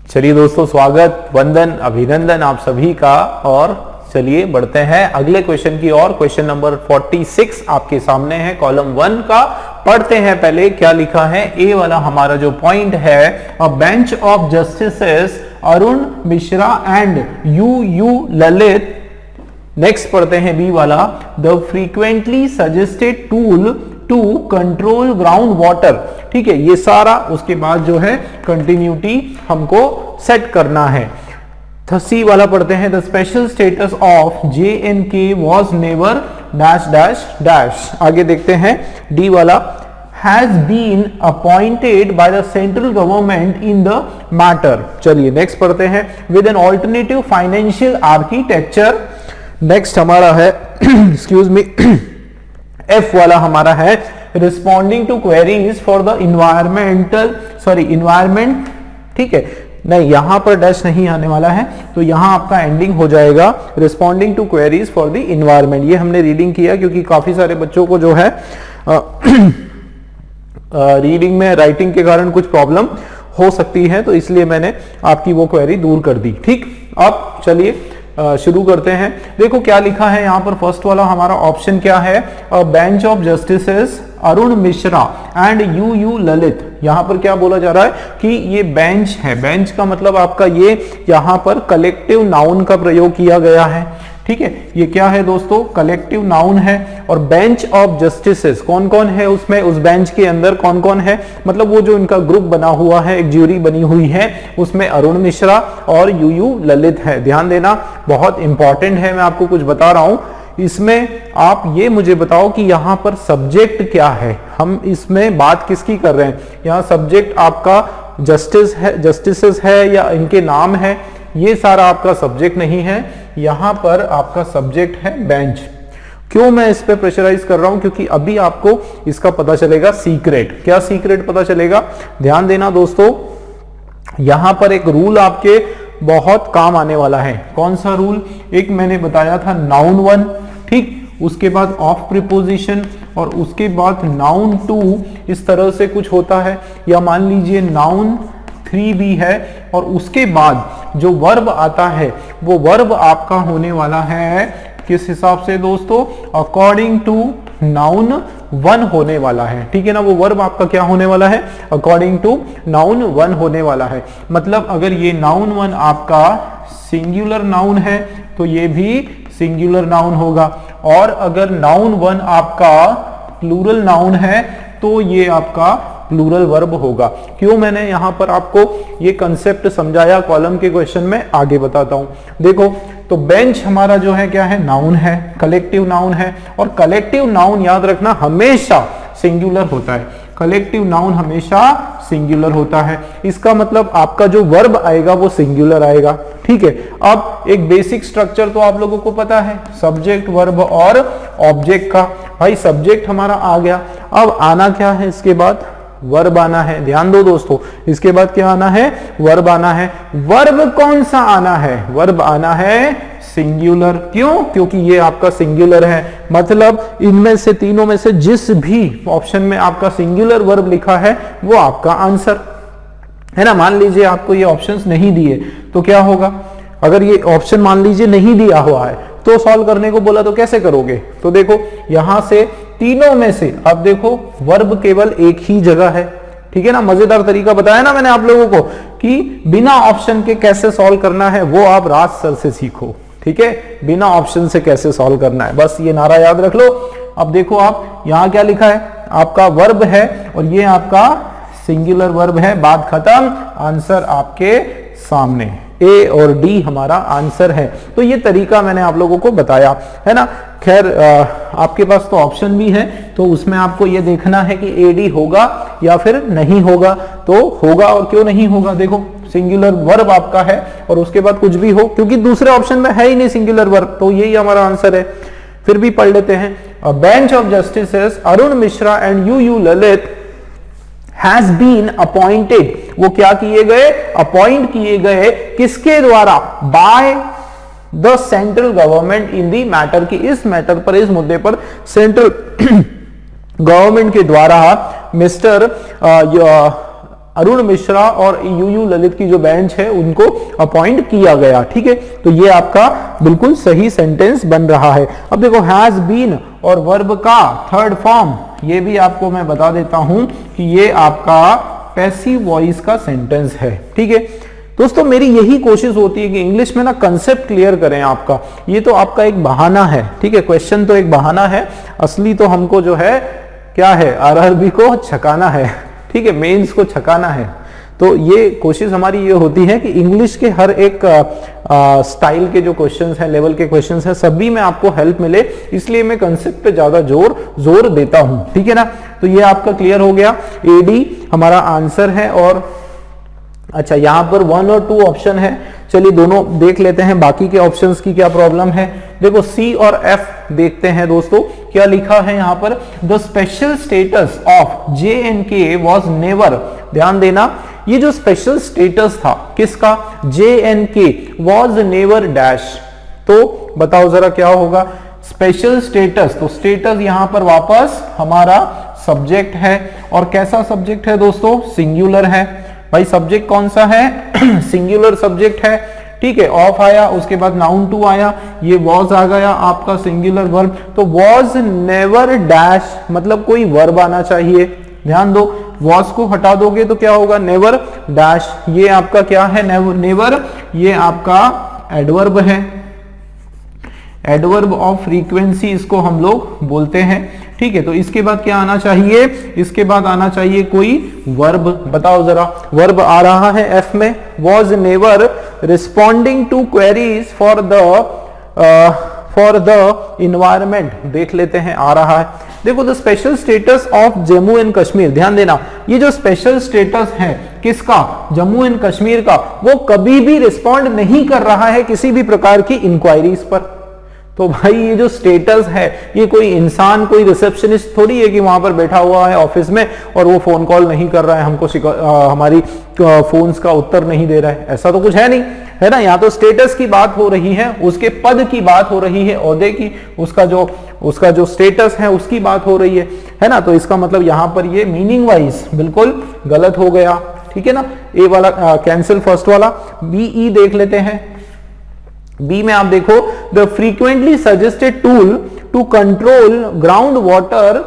चलिए दोस्तों, स्वागत, वंदन, अभिनंदन आप सभी का। और चलिए बढ़ते हैं अगले क्वेश्चन की ओर। क्वेश्चन नंबर 46 आपके सामने है, कॉलम 1 का। पढ़ते हैं पहले क्या लिखा है। ए वाला हमारा जो पॉइंट है, a bench of justices Arun Mishra and U Lalit. Next पढ़ते हैं बी वाला, the frequently suggested tool to control ground water. ठीक है, ये सारा उसके बाद जो है कंटिन्यूटी हमको सेट करना है। सी वाला पढ़ते हैं, the special status of JNK was never dash dash dash. आगे देखते हैं डी वाला, has been appointed by the central government in the matter. चलिए नेक्स्ट पढ़ते हैं, with an alternative financial architecture. Next हमारा है एक्सक्यूज मी, एफ वाला हमारा है, responding to queries for the environment. ठीक है, नहीं यहां पर डैश नहीं आने वाला है, तो यहां आपका एंडिंग हो जाएगा responding to queries for the environment. ये हमने रीडिंग किया क्योंकि काफी सारे बच्चों को जो है रीडिंग में राइटिंग के कारण कुछ प्रॉब्लम हो सकती है, तो इसलिए मैंने आपकी वो क्वेरी दूर कर दी। ठीक, अब चलिए शुरू करते हैं। देखो क्या लिखा है यहाँ पर, फर्स्ट वाला हमारा ऑप्शन क्या है, bench of justices Arun Mishra and U Lalit. यहाँ पर क्या बोला जा रहा है कि ये बेंच है। बेंच का मतलब आपका ये यहाँ पर कलेक्टिव नाउन का प्रयोग किया गया है। ठीक है, ये क्या है दोस्तों, कलेक्टिव नाउन है। और बेंच ऑफ जस्टिसेस कौन कौन है उसमें, उस बेंच के अंदर कौन कौन है, मतलब वो जो इनका ग्रुप बना हुआ है, एक ज्यूरी बनी हुई है, उसमें अरुण मिश्रा और यू ललित है। ध्यान देना, बहुत इंपॉर्टेंट है, मैं आपको कुछ बता रहा हूं। इसमें आप ये मुझे बताओ कि यहाँ पर सब्जेक्ट क्या है, हम इसमें बात किसकी कर रहे हैं। यहाँ सब्जेक्ट आपका जस्टिसेस है या इनके नाम है, ये सारा आपका सब्जेक्ट नहीं है। यहां पर आपका सब्जेक्ट है बेंच। क्यों मैं इस पे प्रेशराइज कर रहा हूं, क्योंकि अभी आपको इसका पता चलेगा सीक्रेट। क्या सीक्रेट पता चलेगा, ध्यान देना दोस्तों। यहां पर एक रूल आपके बहुत काम आने वाला है। कौन सा रूल, एक मैंने बताया था नाउन 1, ठीक, उसके बाद ऑफ प्रीपोजिशन और उसके बाद नाउन 2, इस तरह से कुछ होता है। या मान लीजिए नाउन 3 भी है और उसके बाद जो वर्ब आता है वो वर्ब आपका होने वाला है किस हिसाब से दोस्तों, अकॉर्डिंग टू नाउन 1 होने वाला है। ठीक है ना, वो वर्ब आपका क्या होने वाला है, अकॉर्डिंग टू नाउन 1 होने वाला है। मतलब अगर ये नाउन 1 आपका सिंगुलर नाउन है तो ये भी सिंगुलर नाउन होगा, और अगर नाउन 1 आपका प्लूरल नाउन है तो ये आपका प्लूरल वर्ब होगा। क्यों मैंने यहां पर आपको ये कंसेप्ट समझाया, कॉलम के क्वेश्चन में आगे बताता हूं। देखो तो बेंच हमारा जो है क्या है, नाउन है, कलेक्टिव नाउन है। और कलेक्टिव नाउन याद रखना हमेशा सिंगुलर होता है। कलेक्टिव नाउन हमेशा सिंगुलर होता है। इसका मतलब आपका जो वर्ब आएगा वो सिंगुलर आएगा। ठीक है, अब एक बेसिक स्ट्रक्चर तो आप लोगों को पता है, सब्जेक्ट वर्ब और ऑब्जेक्ट का। भाई सब्जेक्ट हमारा आ गया, अब आना क्या है, इसके बाद वर्ब आना है। ध्यान दो दोस्तों, इसके बाद क्या आना है, वर्ब आना है। वर्ब कौन सा आना है, वर्ब आना है सिंगुलर। क्यों, क्योंकि ये आपका सिंगुलर है। मतलब इनमें से तीनों में से जिस भी ऑप्शन में आपका सिंगुलर वर्ब लिखा है वो आपका आंसर है ना। मान लीजिए आपको ये ऑप्शंस नहीं दिए तो क्या होगा, अगर ये ऑप्शन मान लीजिए नहीं दिया हुआ है तो सॉल्व करने को बोला तो कैसे करोगे। तो देखो यहां से तीनों में से अब देखो वर्ब केवल एक ही जगह है। ठीक है ना, मजेदार तरीका बताया ना मैंने आप लोगों को कि बिना ऑप्शन के कैसे सॉल्व करना है, वो आप राज सर से सीखो। ठीक है, बिना ऑप्शन से कैसे सॉल्व करना है, बस ये नारा याद रख लो। अब देखो आप यहां क्या लिखा है, आपका वर्ब है और ये आपका सिंगुलर वर्ब है, बात खत्म, आंसर आपके सामने। ए और डी हमारा आंसर है। तो ये तरीका मैंने आप लोगों को बताया है ना। खैर आपके पास तो ऑप्शन भी है, तो उसमें आपको ये देखना है कि एडी होगा या फिर नहीं होगा। तो होगा और क्यों नहीं होगा, देखो सिंगुलर वर्ब आपका है और उसके बाद कुछ भी हो, क्योंकि दूसरे ऑप्शन में है ही नहीं सिंगुलर वर्ब, तो यही हमारा आंसर है। फिर भी पढ़ लेते हैं, a bench of justices Arun Mishra and U Lalit has been appointed. वो क्या किए गए, अपॉइंट किए गए, किसके द्वारा, by the central government in the matter, की इस मैटर पर, इस मुद्दे पर सेंट्रल गवर्नमेंट के द्वारा मिस्टर अरुण मिश्रा और यूयू ललित की जो बेंच है उनको अपॉइंट किया गया। ठीक है, तो ये आपका बिल्कुल सही सेंटेंस बन रहा है। अब देखो हैज बीन और वर्ब का थर्ड फॉर्म, ये भी आपको मैं बता देता हूं कि ये आपका पैसिव वॉइस का सेंटेंस है। ठीक है दोस्तों, मेरी यही कोशिश होती है कि इंग्लिश में ना कंसेप्ट क्लियर करें आपका। ये तो आपका एक बहाना है, ठीक है, क्वेश्चन तो एक बहाना है, असली तो हमको जो है क्या है, आरआरबी को छकाना है। ठीक है, मेंस को छकाना है। तो ये कोशिश हमारी ये होती है कि इंग्लिश के हर एक स्टाइल के जो क्वेश्चंस हैं, लेवल के क्वेश्चंस हैं, सभी में आपको हेल्प मिले, इसलिए मैं कंसेप्ट पे ज्यादा जोर देता हूं। ठीक है ना, तो ये आपका क्लियर हो गया। एडी हमारा आंसर है। और अच्छा, यहां पर 1 और 2 ऑप्शन है, चलिए दोनों देख लेते हैं, बाकी के ऑप्शंस की क्या प्रॉब्लम है। देखो सी और एफ देखते हैं दोस्तों, क्या लिखा है यहां पर, the special status of JNK was never. ध्यान देना, ये जो स्पेशल स्टेटस था किसका, JNK वॉज नेवर डैश। तो बताओ जरा क्या होगा, स्पेशल स्टेटस, तो स्टेटस यहां पर वापस हमारा सब्जेक्ट है, और कैसा सब्जेक्ट है दोस्तों, सिंगुलर है। भाई सब्जेक्ट कौन सा है, सिंगुलर सब्जेक्ट है। ठीक है, ऑफ आया, उसके बाद नाउन टू आया, ये वॉज आ गया आपका सिंगुलर वर्ब। तो वॉज नेवर डैश, मतलब कोई वर्ब आना चाहिए। ध्यान दो, वॉज को हटा दोगे तो क्या होगा, नेवर डैश। ये आपका क्या है, नेवर, ये आपका एडवर्ब है, एडवर्ब ऑफ फ्रीक्वेंसी इसको हम लोग बोलते हैं। ठीक है, तो इसके बाद क्या आना चाहिए, इसके बाद आना चाहिए कोई वर्ब। बताओ जरा, वर्ब आ रहा है एफ में, was never responding to queries for the environment. देख लेते हैं, आ रहा है। देखो, the special status of Jammu and Kashmir, ध्यान देना, ये जो स्पेशल स्टेटस है किसका, जम्मू एंड कश्मीर का, वो कभी भी रिस्पॉन्ड नहीं कर रहा है किसी भी प्रकार की इंक्वायरीज पर। तो भाई ये जो स्टेटस है, ये कोई इंसान, कोई रिसेप्शनिस्ट थोड़ी है कि वहां पर बैठा हुआ है ऑफिस में और वो फोन कॉल नहीं कर रहा है, हमको हमारी फोन्स का उत्तर नहीं दे रहा है, ऐसा तो कुछ है नहीं, है ना। यहाँ तो स्टेटस की बात हो रही है, उसके पद की बात हो रही है, ओहदे की, उसका जो स्टेटस है उसकी बात हो रही है ना। तो इसका मतलब यहाँ पर ये मीनिंग वाइज बिल्कुल गलत हो गया। ठीक है ना, ए वाला कैंसिल, फर्स्ट वाला। BE देख लेते हैं। बी में आप देखो, the frequently suggested tool to control ground water,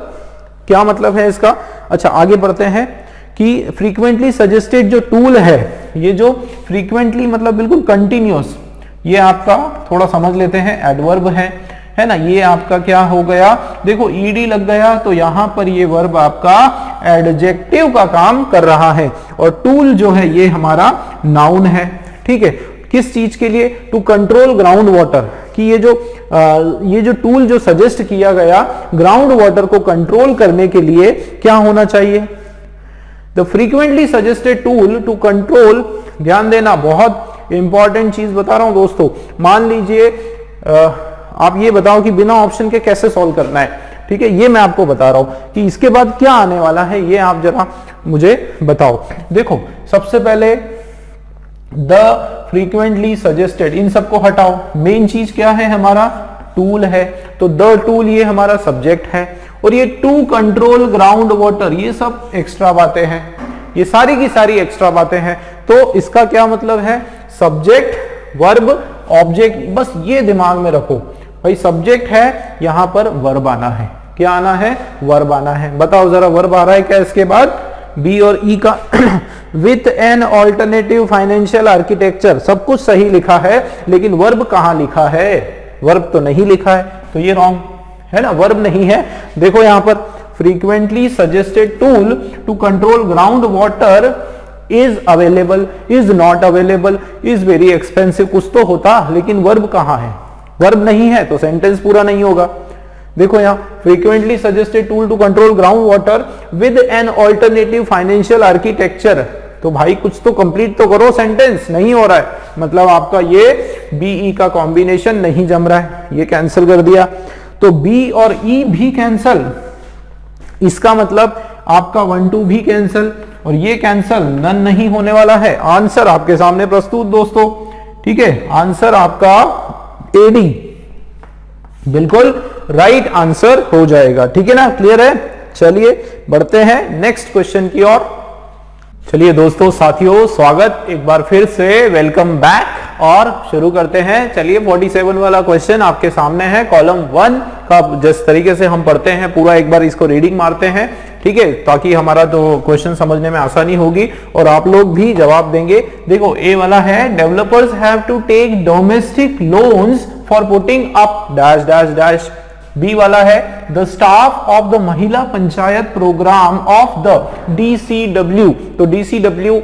क्या मतलब है इसका। अच्छा, आगे बढ़ते हैं कि फ्रीक्वेंटली सजेस्टेड जो टूल है, ये जो फ्रीक्वेंटली मतलब बिल्कुल कंटिन्यूअस, ये आपका थोड़ा समझ लेते हैं, एडवर्ब है ना। ये आपका क्या हो गया, देखो ईडी लग गया, तो यहां पर ये वर्ब आपका एडजेक्टिव का काम कर रहा है, और टूल जो है ये हमारा नाउन है। ठीक है, किस चीज के लिए, टू कंट्रोल ग्राउंड वाटर, कि ये जो टूल जो सजेस्ट किया गया ग्राउंड वाटर को कंट्रोल करने के लिए क्या होना चाहिए, the frequently suggested tool to control. ध्यान देना, बहुत इंपॉर्टेंट चीज बता रहा हूं दोस्तों। मान लीजिए आप ये बताओ कि बिना ऑप्शन के कैसे सॉल्व करना है। ठीक है, ये मैं आपको बता रहा हूं कि इसके बाद क्या आने वाला है, ये आप जरा मुझे बताओ। देखो, सबसे पहले द फ्रीक्वेंटली सजेस्टेड, इन सबको हटाओ, मेन चीज क्या है हमारा, टूल है, तो द टूल ये हमारा सब्जेक्ट है, और ये टू कंट्रोल ग्राउंड वाटर, ये सब एक्स्ट्रा बातें हैं, ये सारी की सारी एक्स्ट्रा बातें हैं। तो इसका क्या मतलब है, सब्जेक्ट, वर्ब, ऑब्जेक्ट, बस ये दिमाग में रखो भाई, सब्जेक्ट है, यहां पर वर्ब आना है, क्या आना है, वर्ब आना है। बताओ जरा, वर्ब आ रहा है क्या इसके बाद, बी और ई का। With an alternative financial architecture, सब कुछ सही लिखा है, लेकिन वर्ब कहां लिखा है, वर्ब तो नहीं लिखा है, तो ये रॉन्ग है ना, वर्ब नहीं है। देखो यहां पर frequently suggested tool to control ground water is available, is not available, is very expensive, कुछ तो होता, लेकिन वर्ब कहां है, वर्ब नहीं है, तो सेंटेंस पूरा नहीं होगा। देखो यहां, frequently suggested tool to control ground water with an alternative financial architecture, तो भाई कुछ तो कंप्लीट तो करो, सेंटेंस नहीं हो रहा है, मतलब आपका ये BE का कॉम्बिनेशन नहीं जम रहा है, ये कैंसिल कर दिया। तो B और E भी कैंसिल, इसका मतलब आपका 1 2 भी कैंसिल, और ये कैंसिल, नन नहीं होने वाला है। आंसर आपके सामने प्रस्तुत दोस्तों। ठीक है, आंसर आपका AD बिल्कुल राइट आंसर हो जाएगा। ठीक है ना, क्लियर है। चलिए बढ़ते हैं नेक्स्ट क्वेश्चन की ओर। चलिए दोस्तों साथियों, स्वागत एक बार फिर से, वेलकम बैक और शुरू करते हैं। चलिए 47 वाला क्वेश्चन आपके सामने है, कॉलम 1 का जिस तरीके से हम पढ़ते हैं पूरा एक बार इसको रीडिंग मारते हैं, ठीक है, ताकि हमारा तो क्वेश्चन समझने में आसानी होगी और आप लोग भी जवाब देंगे। देखो ए वाला है, developers have to take domestic loans for putting up dash dash dash. B वाला है, the staff of the Mahila panchayat programme of the DCW। तो DCW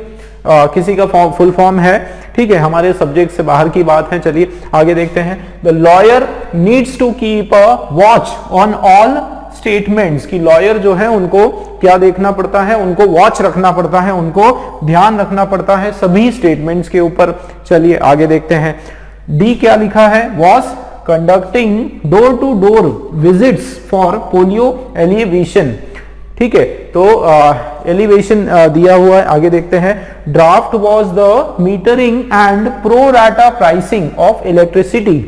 किसी का फुल फॉर्म है, ठीक है, हमारे सब्जेक्ट से बाहर की बात है। चलिए आगे देखते हैं। The lawyer needs to keep a watch on all statements. की लॉयर जो है उनको क्या देखना पड़ता है, उनको वॉच रखना पड़ता है, उनको ध्यान रखना पड़ता है सभी स्टेटमेंट्स के ऊपर। चलिए आगे देखते हैं। डी क्या लिखा है, was conducting door to door visits for polio elevation, ठीक है, तो एलिवेशन दिया हुआ है। आगे देखते हैं। Draft was the metering and pro rata pricing of electricity.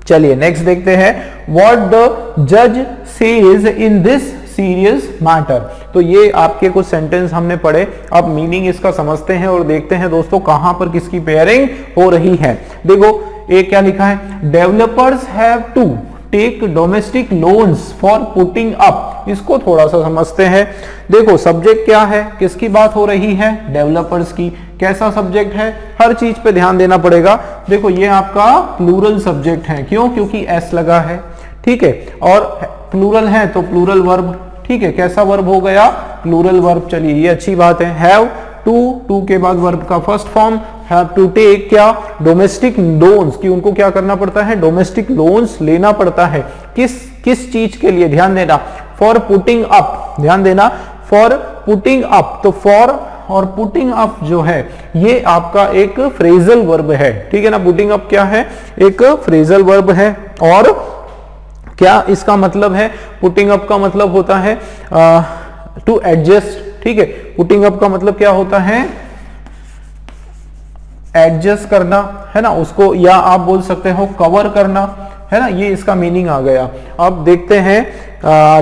चलिए नेक्स्ट देखते हैं। व्हाट द जज says in this serious matter. तो ये आपके कुछ सेंटेंस हमने पढ़े, अब मीनिंग इसका समझते हैं और देखते हैं दोस्तों कहां पर किसकी पेयरिंग हो रही है। देखो एक क्या लिखा है, developers have to take domestic loans for putting up. इसको थोड़ा सा समझते हैं। देखो सब्जेक्ट क्या है, किसकी बात हो रही है, डेवलपर्स की। कैसा सब्जेक्ट है, हर चीज पे ध्यान देना पड़ेगा। देखो ये आपका प्लूरल सब्जेक्ट है, क्यों, क्योंकि एस लगा है, ठीक है, और प्लूरल है तो प्लूरल वर्ब, ठीक है, कैसा वर्ब हो गया, प्लूरल वर्ब। चलिए ये अच्छी बात है। हैव टू के बाद वर्ब का first form, have to take क्या, डोमेस्टिक लोन्स, की उनको क्या करना पड़ता है, डोमेस्टिक लोन्स लेना पड़ता है। किस चीज के लिए, ध्यान देना, फॉर पुटिंग अप, ध्यान देना, फॉर पुटिंग अप। तो फॉर और पुटिंग अप जो है ये आपका एक फ्रेजल वर्ब है, ठीक है ना। पुटिंग अप क्या है, एक फ्रेजल वर्ब है। और क्या इसका मतलब है, पुटिंग अप का मतलब होता है टू एडजस्ट, ठीक है। पुटिंग अप का मतलब क्या होता है, एडजस्ट करना, है ना, उसको, या आप बोल सकते हो कवर करना, है ना, ये इसका मीनिंग आ गया। अब देखते हैं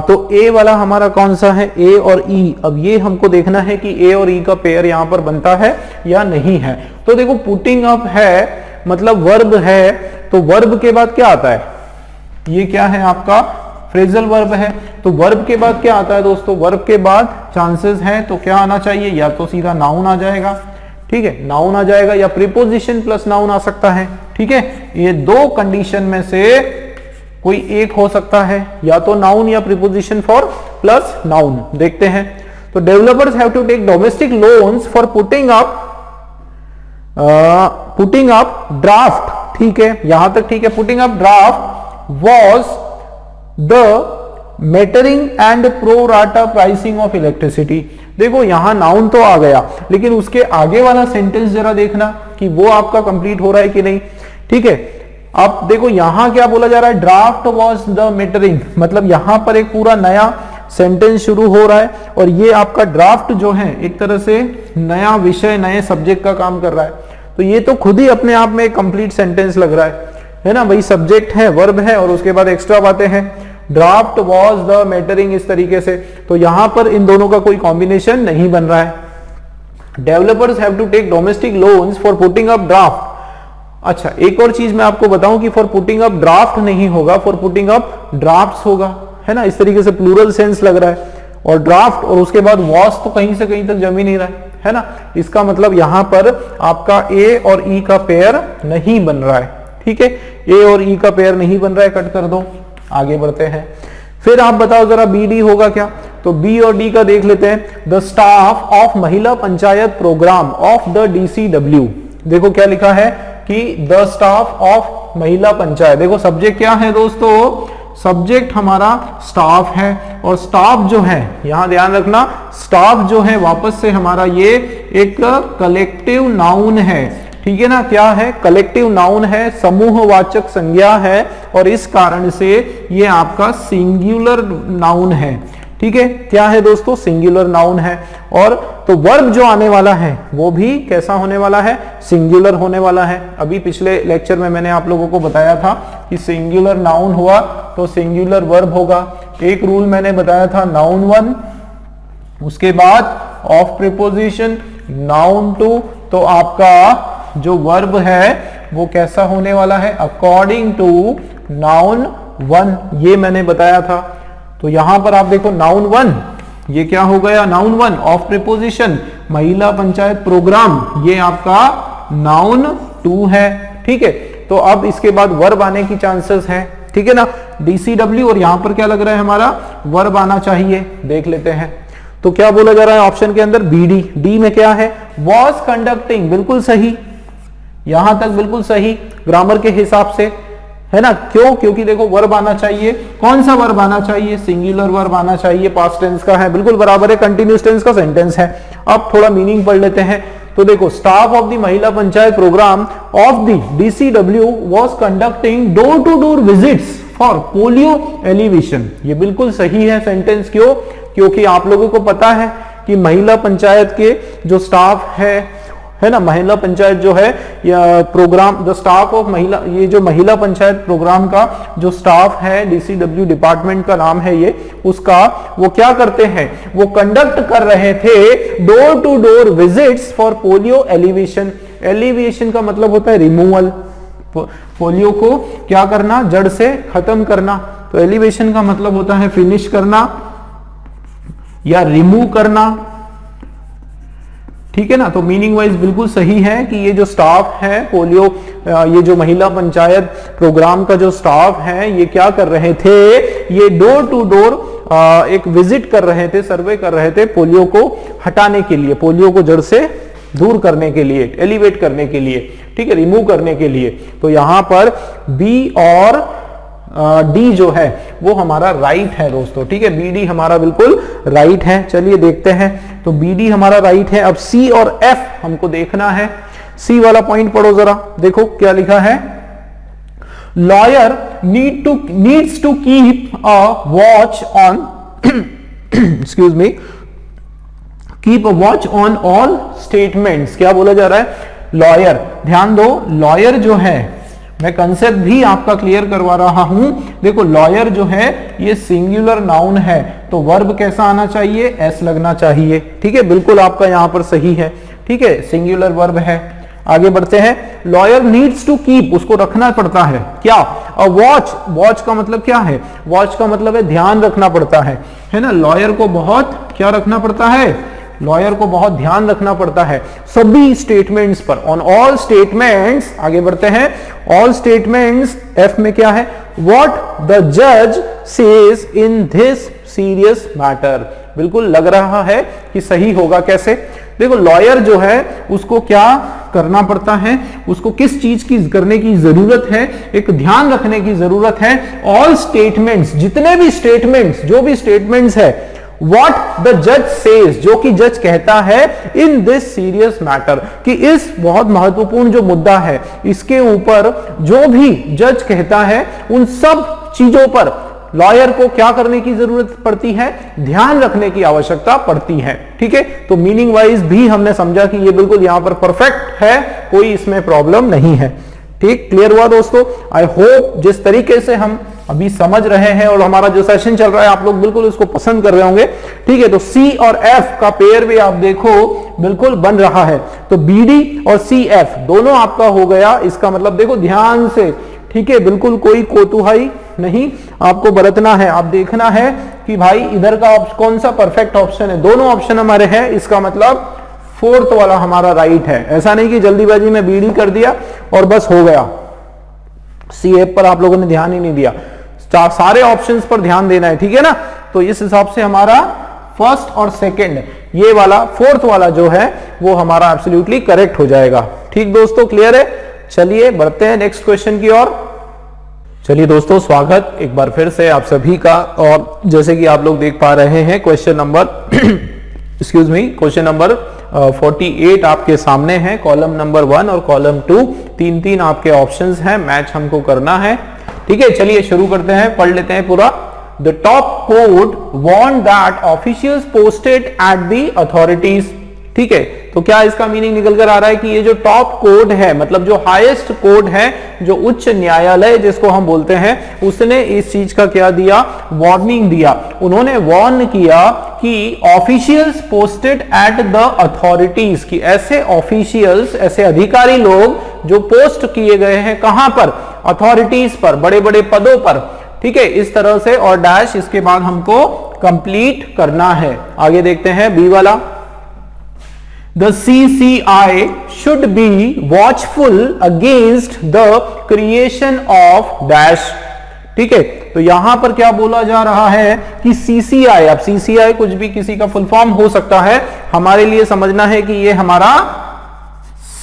तो ए वाला हमारा कौन सा है, ए और ई। अब ये हमको देखना है कि ए और ई का पेयर यहां पर बनता है या नहीं है। तो देखो पुटिंग अप है मतलब वर्ब है, तो वर्ब के बाद क्या आता है, ये क्या है आपका फ्रेजल वर्ब है। तो वर्ब के बाद क्या आता है दोस्तों, वर्ब के बाद चांसेस हैं तो क्या आना चाहिए, या तो सीधा नाउन आ जाएगा, ठीक है, नाउन आ जाएगा, या प्रीपोजिशन प्लस नाउन आ सकता है, ठीक है। ये दो कंडीशन में से कोई एक हो सकता है, या तो नाउन या प्रीपोजिशन फॉर प्लस नाउन। देखते हैं। तो developers have to take domestic loans for putting up draft, ठीक है, यहां तक ठीक है। Putting up draft was the metering and pro rata pricing of electricity. देखो यहां नाउन तो आ गया, लेकिन उसके आगे वाला सेंटेंस जरा देखना कि वो आपका कंप्लीट हो रहा है कि नहीं, ठीक है। अब देखो यहां क्या बोला जा रहा है, ड्राफ्ट वाज द मेटरिंग, मतलब यहां पर एक पूरा नया सेंटेंस शुरू हो रहा है, और ये आपका ड्राफ्ट जो है एक तरह से नया विषय, नए सब्जेक्ट का काम कर रहा है। तो ये तो खुद ही अपने आप में एक कंप्लीट सेंटेंस लग रहा है ना। वही सब्जेक्ट है, वर्ब है, और उसके बाद एक्स्ट्रा बातें हैं। ड्राफ्ट वॉज द मैटरिंग, इस तरीके से। तो यहां पर इन दोनों का कोई कॉम्बिनेशन नहीं बन रहा है। Developers have to take domestic loans for putting up draft. अच्छा एक और चीज मैं आपको बताऊं कि फॉर पुटिंग अप ड्राफ्ट नहीं होगा, फॉर पुटिंग अप ड्राफ्ट्स होगा, है ना। इस तरीके से प्लूरल सेंस लग रहा है, और ड्राफ्ट और उसके बाद वॉज तो कहीं से कहीं तक जम ही नहीं रहा है ना। इसका मतलब यहां पर आपका ए और ई का पेयर नहीं बन रहा है, ठीक है। ए और ई का पेयर नहीं बन रहा है, कट कर दो, आगे बढ़ते हैं। फिर आप बताओ जरा बी डी होगा क्या, तो बी और डी का देख लेते हैं। The staff of Mahila panchayat programme of the DCW। देखो क्या लिखा है कि the staff of Mahila panchayat. देखो सब्जेक्ट क्या है दोस्तों, सब्जेक्ट हमारा स्टाफ है, और स्टाफ जो है यहां ध्यान रखना, स्टाफ जो है वापस से हमारा ये एक कलेक्टिव नाउन है, ठीक है ना। क्या है, कलेक्टिव नाउन है, समूहवाचक संज्ञा है, और इस कारण से ये आपका सिंगुलर नाउन है, ठीक है। क्या है दोस्तों, सिंगुलर नाउन है। और तो वर्ब जो आने वाला है वो भी कैसा होने वाला है, सिंगुलर होने वाला है। अभी पिछले लेक्चर में मैंने आप लोगों को बताया था कि सिंगुलर नाउन हुआ तो सिंगुलर वर्ब होगा। एक रूल मैंने बताया था, नाउन वन, उसके बाद ऑफ प्रीपोजिशन नाउन टू, तो आपका जो वर्ब है वो कैसा होने वाला है, अकॉर्डिंग टू नाउन वन, ये मैंने बताया था। तो यहां पर आप देखो नाउन वन, ये क्या हो गया, नाउन वन ऑफ प्रीपोजिशन महिला पंचायत प्रोग्राम, ये आपका नाउन टू है, ठीक है। तो अब इसके बाद वर्ब आने की चांसेस है, ठीक है ना, DCW, और यहां पर क्या लग रहा है हमारा, वर्ब आना चाहिए, देख लेते हैं। तो क्या बोला जा रहा है ऑप्शन के अंदर, BD, डी में क्या है, वॉज कंडक्टिंग, बिल्कुल सही, यहां तक बिल्कुल सही ग्रामर के हिसाब से, है ना। क्यों, क्योंकि देखो वर्ब आना चाहिए, कौन सा वर्ब आना चाहिए, सिंगुलर वर्ब आना चाहिए, पास्ट टेंस का है, बिल्कुल बराबर है, कंटिन्यूअस टेंस का सेंटेंस है। अब थोड़ा मीनिंग पढ़ लेते हैं। तो देखो, staff of the Mahila panchayat programme of the DCW was conducting door to door visits for polio elevation, ये बिल्कुल सही है सेंटेंस। क्यों, क्योंकि आप लोगों को पता है कि महिला पंचायत के जो स्टाफ है ना, महिला पंचायत जो है या प्रोग्राम, द स्टाफ ऑफ महिला, ये जो महिला पंचायत प्रोग्राम का जो स्टाफ है, DCW डिपार्टमेंट का नाम है ये, उसका वो क्या करते हैं, वो कंडक्ट कर रहे थे door to door visits for polio elevation. Elevation का मतलब होता है रिमूवल, पोलियो को क्या करना, जड़ से खत्म करना। तो एलिवेशन का मतलब होता है फिनिश करना या रिमूव करना, ठीक है ना। तो मीनिंग वाइज बिल्कुल सही है कि ये जो स्टाफ है पोलियो, ये जो महिला पंचायत प्रोग्राम का जो स्टाफ है, ये क्या कर रहे थे, ये डोर टू डोर एक विजिट कर रहे थे, सर्वे कर रहे थे पोलियो को हटाने के लिए, पोलियो को जड़ से दूर करने के लिए, एलिवेट करने के लिए, ठीक है, रिमूव करने के लिए। तो यहां पर बी और डी जो है वो हमारा राइट है दोस्तों, ठीक है, BD हमारा बिल्कुल राइट है। चलिए देखते हैं, तो BD हमारा राइट है। अब C और F हमको देखना है। C वाला पॉइंट पढ़ो जरा, देखो क्या लिखा है, lawyer needs to keep a watch on excuse me, keep a watch on all statements. क्या बोला जा रहा है, लॉयर, ध्यान दो, लॉयर जो है, मैं कंसेप्ट भी आपका क्लियर करवा रहा हूं। देखो, लॉयर जो है ये सिंगुलर नाउन है, तो वर्ब कैसा आना चाहिए, एस लगना चाहिए, ठीक है, बिल्कुल आपका यहां पर सही है, ठीक है, सिंगुलर वर्ब है। आगे बढ़ते हैं, लॉयर नीड्स टू कीप, उसको रखना पड़ता है क्या, अ वॉच, वॉच का मतलब क्या है, वॉच का मतलब है ध्यान रखना पड़ता है ना। लॉयर को बहुत क्या रखना पड़ता है, लॉयर को बहुत ध्यान रखना पड़ता है सभी स्टेटमेंट्स पर, ऑन ऑल स्टेटमेंट्स। आगे बढ़ते हैं, ऑल स्टेटमेंट्स, एफ में क्या है, व्हाट द जज says in this serious matter. बिल्कुल लग रहा है कि सही होगा, कैसे, देखो लॉयर जो है उसको क्या करना पड़ता है, उसको किस चीज की करने की जरूरत है, एक ध्यान रखने की जरूरत है। ऑल स्टेटमेंट्स, जितने भी स्टेटमेंट्स, जो भी स्टेटमेंट्स है, What the judge says, जो कि जज कहता है, इन दिस सीरियस मैटर, कि इस बहुत महत्वपूर्ण जो मुद्दा है इसके ऊपर जो भी जज कहता है, उन सब चीजों पर लॉयर को क्या करने की जरूरत पड़ती है, ध्यान रखने की आवश्यकता पड़ती है, ठीक है। तो मीनिंग वाइज भी हमने समझा कि ये बिल्कुल यहां पर परफेक्ट है, कोई इसमें प्रॉब्लम नहीं है, ठीक, क्लियर हुआ दोस्तों। आई होप जिस तरीके से हम अभी समझ रहे हैं और हमारा जो सेशन चल रहा है आप लोग बिल्कुल इसको पसंद कर रहे होंगे, ठीक है। तो C और F का पेयर भी आप देखो बिल्कुल बन रहा है, तो BD और CF दोनों आपका हो गया। इसका मतलब देखो ध्यान से, ठीक है, बिल्कुल कोई कोतुहाई नहीं आपको बरतना है, आप देखना है कि भाई इधर का कौन सा परफेक्ट ऑप्शन है। दोनों ऑप्शन हमारे हैं, इसका मतलब फोर्थ वाला हमारा राइट है। ऐसा नहीं कि जल्दीबाजी में BD कर दिया और बस हो गया, CF पर आप लोगों ने ध्यान ही नहीं दिया, सारे ऑप्शंस पर ध्यान देना है, ठीक है ना। तो इस हिसाब से हमारा फर्स्ट और सेकंड, ये वाला फोर्थ वाला जो है वो हमारा एब्सोल्युटली करेक्ट हो जाएगा, ठीक दोस्तों, क्लियर है। चलिए बढ़ते हैं नेक्स्ट क्वेश्चन की ओर। चलिए दोस्तों, स्वागत एक बार फिर से आप सभी का, और जैसे कि आप लोग देख पा रहे हैं question number excuse me, question number 48 आपके सामने है, कॉलम नंबर 1 और कॉलम 2, तीन आपके ऑप्शंस हैं, मैच हमको करना है, ठीक है। चलिए शुरू करते हैं, पढ़ लेते हैं पूरा। The top court warned that officials posted at the authorities, ठीक है, तो क्या इसका मीनिंग निकल कर आ रहा है कि ये जो टॉप कोर्ट है, मतलब जो हाईएस्ट कोर्ट है, जो उच्च न्यायालय जिसको हम बोलते हैं, उसने इस चीज का क्या दिया, वार्निंग दिया। उन्होंने वार्न किया कि officials posted at the authorities, की ऐसे ऑफिशियल्स, ऐसे अधिकारी लोग जो पोस्ट किए गए हैं कहां पर, अथॉरिटीज पर, बड़े बड़े पदों पर, ठीक है, इस तरह से, और डैश इसके बाद हमको कंप्लीट करना है। आगे देखते हैं बी वाला, The CCI should be watchful against the creation of dash, ठीक है, तो यहां पर क्या बोला जा रहा है कि CCI, अब CCI कुछ भी किसी का फुल फॉर्म हो सकता है, हमारे लिए समझना है कि ये हमारा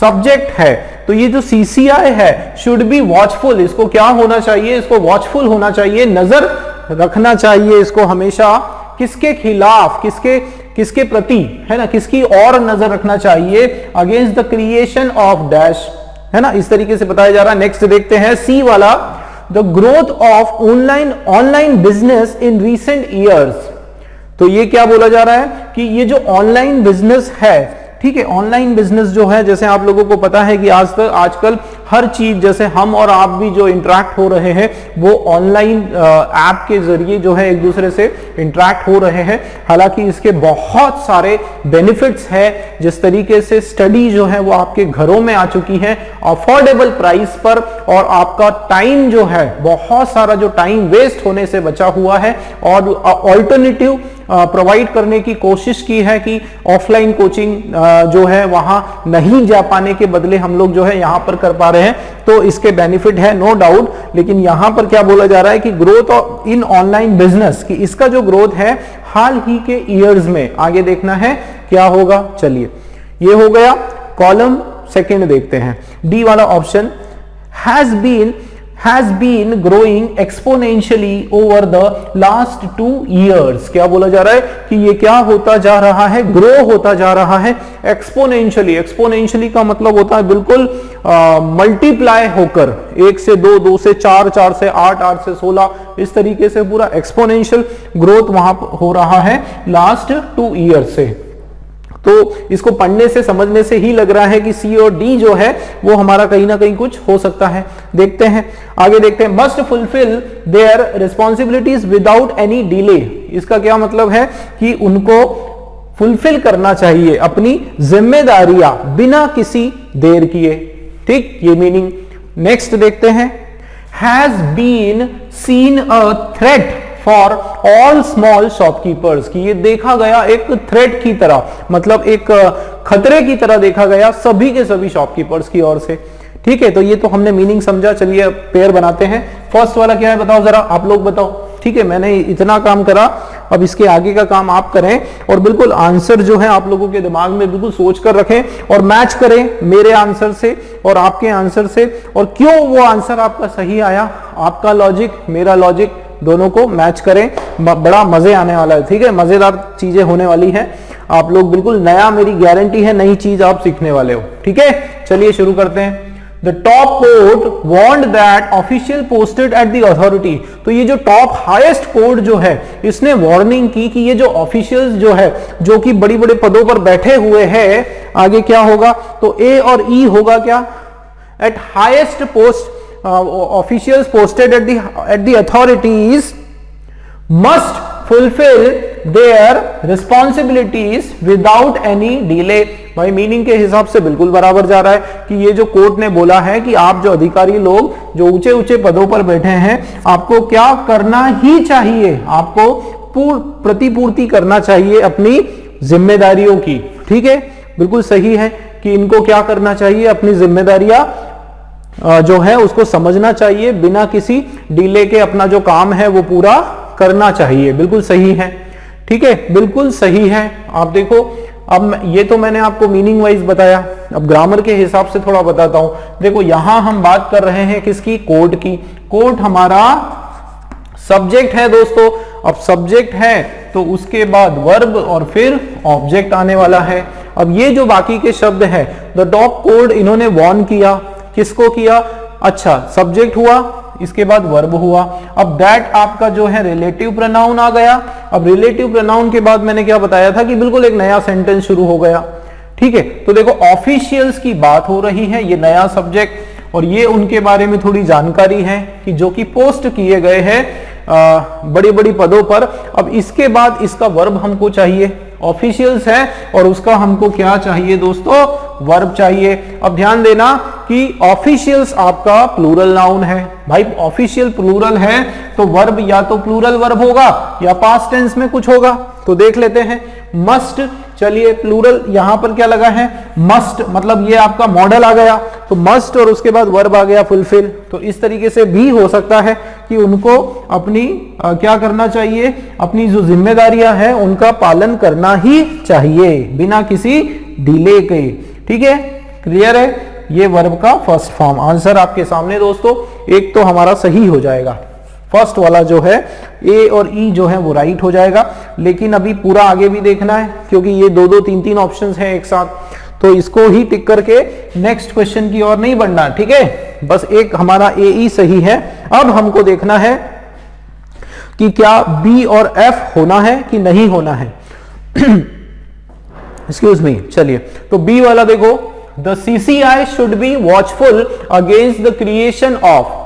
सब्जेक्ट है, तो ये जो CCI है, शुड बी वॉचफुल, इसको क्या होना चाहिए, इसको वॉचफुल होना चाहिए, नजर रखना चाहिए इसको हमेशा, किसके खिलाफ, किसके प्रति, है ना, किसकी और नजर रखना चाहिए, against the creation of dash, है ना, इस तरीके से बताया जा रहा है। नेक्स्ट देखते हैं सी वाला, the growth of online business in recent years, तो ये क्या बोला जा रहा है कि ये जो ऑनलाइन बिजनेस है, ठीक है, ऑनलाइन बिजनेस जो है, जैसे आप लोगों को पता है कि आजकल हर चीज, जैसे हम और आप भी जो इंटरेक्ट हो रहे हैं, वो ऑनलाइन ऐप के जरिए जो है एक दूसरे से इंटरेक्ट हो रहे हैं। हालांकि इसके बहुत सारे बेनिफिट्स हैं, जिस तरीके से स्टडी जो है वो आपके घरों में आ चुकी है अफोर्डेबल प्राइस पर, और आपका टाइम जो है, बहुत सारा जो टाइम वेस्ट होने से बचा हुआ है, और ऑल्टरनेटिव प्रोवाइड करने की कोशिश की है कि ऑफलाइन कोचिंग जो है वहां नहीं जा पाने के बदले हम लोग जो है यहां पर कर पा रहे हैं, तो इसके बेनिफिट है नो डाउट। लेकिन यहां पर क्या बोला जा रहा है कि ग्रोथ इन ऑनलाइन बिजनेस, कि इसका जो ग्रोथ है हाल ही के ईयर्स में, आगे देखना है क्या होगा। चलिए, ये हो गया कॉलम सेकंड, देखते हैं डी वाला option, has been growing exponentially over the last 2 years, क्या बोला जा रहा है कि ये क्या होता जा रहा है, ग्रो होता जा रहा है एक्सपोनेंशियली। एक्सपोनेंशियली का मतलब होता है बिल्कुल मल्टीप्लाई होकर, 1 से 2, 2 से 4, 4 से 8, 8 से 16, इस तरीके से पूरा एक्सपोनेंशियल ग्रोथ वहां हो रहा है लास्ट 2 ईयर से। तो इसको पढ़ने से, समझने से ही लग रहा है कि सी और डी जो है वो हमारा कहीं ना कहीं कुछ हो सकता है। देखते हैं आगे, देखते हैं must fulfil there responsibilities without any delay, इसका क्या मतलब है कि उनको फुलफिल करना चाहिए अपनी जिम्मेदारियां बिना किसी देर किए, ठीक, ये मीनिंग। नेक्स्ट देखते हैं, has been seen a threat for all small shopkeepers, की ये देखा गया एक थ्रेट की तरह, मतलब एक खतरे की तरह देखा गया सभी के सभी शॉपकीपर्स की ओर से, ठीक है। तो ये तो हमने मीनिंग समझा, चलिए पेयर बनाते हैं। फर्स्ट वाला क्या है बताओ जरा, आप लोग बताओ, ठीक है, मैंने इतना काम करा, अब इसके आगे का काम आप करें, और बिल्कुल आंसर जो है आप लोगों के दिमाग में बिल्कुल सोच कर रखें और मैच करें मेरे आंसर से और आपके आंसर से, और क्यों वो आंसर आपका सही आया, आपका लॉजिक मेरा लॉजिक दोनों को मैच करें, बड़ा मजे आने वाला है, ठीक है, मजेदार चीजें होने वाली हैं, आप लोग बिल्कुल नया, मेरी गारंटी है नई चीज आप सीखने वाले हो, ठीक है। चलिए शुरू करते हैं। The top court warned that official posted at the authority, तो ये जो टॉप हाईएस्ट कोर्ट जो है इसने वार्निंग की कि ये जो ऑफिशियल्स जो है, जो कि बड़ी बड़े पदों पर बैठे हुए हैं, आगे क्या होगा, तो ए और ई होगा क्या, eight highest post officials posted at the authorities must fulfill their responsibilities without any delay। भाई मीनिंग के हिसाब से बिल्कुल बराबर जा रहा है कि ये जो कोर्ट ने बोला है कि आप जो अधिकारी लोग जो ऊंचे ऊंचे पदों पर बैठे हैं, आपको क्या करना ही चाहिए, आपको प्रतिपूर्ति करना चाहिए अपनी जिम्मेदारियों की, ठीक है, बिल्कुल सही है कि इनको क्या करना चाहिए, अपनी जिम्मेदारियां जो है उसको समझना चाहिए, बिना किसी डिले के अपना जो काम है वो पूरा करना चाहिए, बिल्कुल सही है, ठीक है, बिल्कुल सही है। आप देखो, अब ये तो मैंने आपको मीनिंग वाइज बताया, अब ग्रामर के हिसाब से थोड़ा बताता हूं। देखो यहां हम बात कर रहे हैं किसकी, कोर्ट की। कोर्ट हमारा सब्जेक्ट है दोस्तों, अब सब्जेक्ट है तो उसके बाद वर्ब और फिर ऑब्जेक्ट आने वाला है। अब ये जो बाकी के शब्द है, द टॉप कोर्ट, इन्होंने वार्न किया, किसको किया, अच्छा सब्जेक्ट हुआ, इसके बाद वर्ब हुआ। अब दैट आपका जो है रिलेटिव प्रोनाउन आ गया। अब रिलेटिव प्रोनाउन के बाद मैंने क्या बताया था कि बिल्कुल एक नया सेंटेंस शुरू हो गया, ठीक है, तो देखो ऑफिशियल्स की बात हो रही है, ये नया सब्जेक्ट, और ये उनके बारे में थोड़ी जानकारी है कि जो कि पोस्ट किए गए हैं बड़ी बड़ी पदों पर। अब इसके बाद इसका वर्ब हमको चाहिए, ऑफिशियल्स है और उसका हमको क्या चाहिए दोस्तों, वर्ब चाहिए। अब ध्यान देना कि ऑफिशियल्स आपका प्लूरल नाउन है भाई, ऑफिशियल प्लूरल है तो वर्ब या तो प्लूरल वर्ब होगा या पास्ट टेंस में कुछ होगा। तो देख लेते हैं, मस्ट, चलिए प्लूरल यहां पर क्या लगा है, मस्ट, मतलब ये आपका मॉडल आ गया, तो मस्ट और उसके बाद वर्ब आ गया फुलफिल। तो इस तरीके से भी हो सकता है कि उनको अपनी क्या करना चाहिए, अपनी जो जिम्मेदारियां हैं उनका पालन करना ही चाहिए बिना किसी डिले के। ठीक है, क्लियर है, ये वर्ब का फर्स्ट फॉर्म। आंसर आपके सामने दोस्तों, एक तो हमारा सही हो जाएगा, फर्स्ट वाला जो है ए और ई जो है वो राइट हो जाएगा। लेकिन अभी पूरा आगे भी देखना है क्योंकि ये दो दो तीन तीन ऑप्शंस हैं एक साथ, तो इसको ही टिक करके नेक्स्ट क्वेश्चन की ओर नहीं बढ़ना। ठीक है, बस एक हमारा ए ई सही है। अब हमको देखना है कि क्या बी और एफ होना है कि नहीं होना है। एक्सक्यूज मी, चलिए तो बी वाला देखो, the CCI should be watchful against the creation of.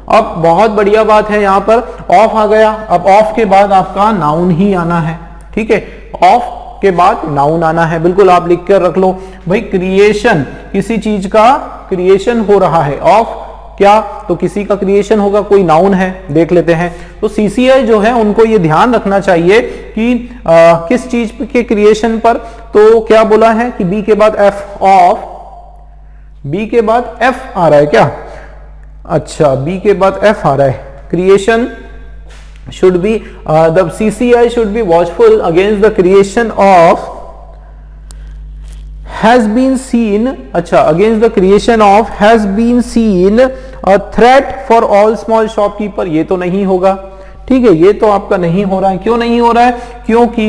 अब बहुत बढ़िया बात है, यहां पर ऑफ आ गया, अब ऑफ के बाद आपका नाउन ही आना है। ठीक है, ऑफ के बाद नाउन आना है, बिल्कुल आप लिख कर रख लो भाई, क्रिएशन, किसी चीज का क्रिएशन हो रहा है, ऑफ क्या, तो किसी का क्रिएशन होगा, कोई नाउन है, देख लेते हैं। तो CCI जो है उनको ये ध्यान रखना चाहिए कि किस चीज के क्रिएशन पर, तो क्या बोला है कि बी के बाद एफ, ऑफ, बी के बाद एफ आ रहा है क्या, अच्छा बी के बाद एफ आ रहा है, creation should be, the CCI should be watchful against the creation of has been seen, अच्छा against the creation of has been seen a threat for all small shopkeeper, ये तो नहीं होगा। ठीक है, ये तो आपका नहीं हो रहा है। क्यों नहीं हो रहा है, क्योंकि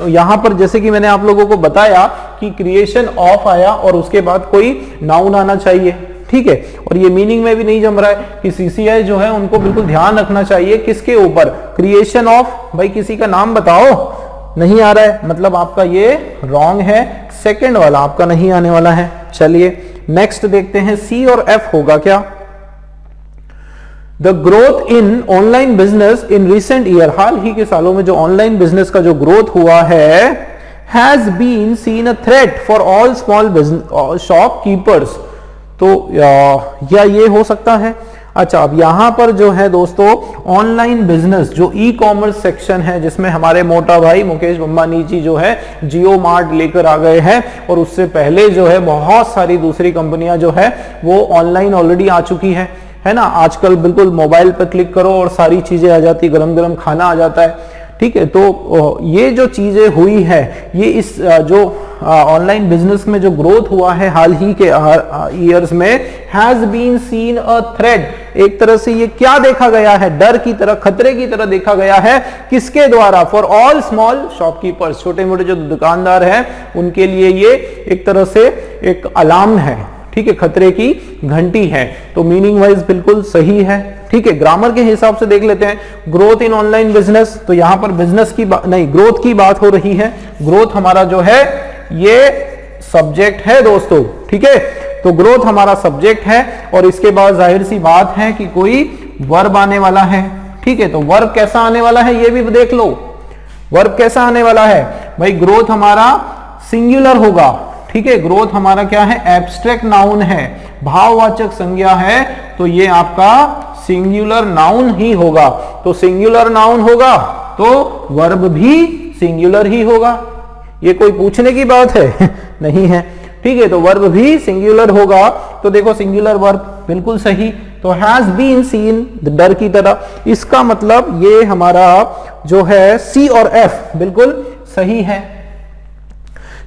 यहां पर जैसे कि मैंने आप लोगों को बताया कि क्रिएशन ऑफ आया और उसके बाद कोई नाउन आना चाहिए। ठीक है, और ये मीनिंग में भी नहीं जम रहा है कि CCI जो है उनको बिल्कुल ध्यान रखना चाहिए किसके ऊपर, क्रिएशन ऑफ, भाई किसी का नाम बताओ, नहीं आ रहा है, मतलब आपका ये रॉन्ग है, सेकंड वाला आपका नहीं आने वाला है। चलिए नेक्स्ट देखते हैं, सी और एफ होगा क्या, the growth in online business in recent year, हाल ही के सालों में जो ऑनलाइन बिजनेस का जो ग्रोथ हुआ है, has been seen a threat for all small business shopkeepers, तो या ये हो सकता है। अच्छा, अब यहां पर जो है दोस्तों ऑनलाइन बिजनेस, जो ई कॉमर्स सेक्शन है जिसमें हमारे मोटा भाई मुकेश अंबानी जी जो है जियो मार्ट लेकर आ गए हैं, और उससे पहले जो है बहुत सारी दूसरी कंपनियां जो है वो ऑनलाइन ऑलरेडी आ चुकी है ना। आजकल बिल्कुल मोबाइल पर क्लिक करो और सारी चीजें आ जाती, गरम गरम खाना आ जाता है। ठीक है, तो ये जो चीजें हुई है, ये इस जो ऑनलाइन बिजनेस में जो ग्रोथ हुआ है हाल ही के ईयर्स में, has been seen a threat, एक तरह से ये क्या देखा गया है, डर की तरह, खतरे की तरह देखा गया है, किसके द्वारा, फॉर ऑल स्मॉल शॉपकीपर्स, छोटे मोटे जो दुकानदार हैं उनके लिए ये एक तरह से एक अलार्म है। ठीक है, खतरे की घंटी है। तो मीनिंग वाइज बिल्कुल सही है। ठीक है, ग्रामर के हिसाब से देख लेते हैं, ग्रोथ इन ऑनलाइन बिजनेस, तो यहां पर बिजनेस की नहीं, ग्रोथ की बात हो रही है। ग्रोथ हमारा जो है ये सब्जेक्ट है दोस्तों। ठीक है, तो ग्रोथ हमारा सब्जेक्ट है और इसके बाद जाहिर सी बात है कि कोई वर्ब आने वाला है। ठीक है, तो वर्ब कैसा आने वाला है ये भी देख लो, वर्ब कैसा आने वाला है भाई, ग्रोथ हमारा सिंगुलर होगा। ठीक है, ग्रोथ हमारा क्या है, एब्स्ट्रैक्ट नाउन है, भाववाचक संज्ञा है, तो ये आपका सिंगुलर नाउन ही होगा। तो सिंगुलर नाउन होगा तो वर्ब भी सिंगुलर ही होगा, ये कोई पूछने की बात है नहीं है। ठीक है, तो वर्ब भी सिंगुलर होगा, तो देखो सिंगुलर वर्ब बिल्कुल सही। तो हैज बीन सीन, डर की तरह, इसका मतलब ये हमारा जो है सी और एफ बिल्कुल सही है।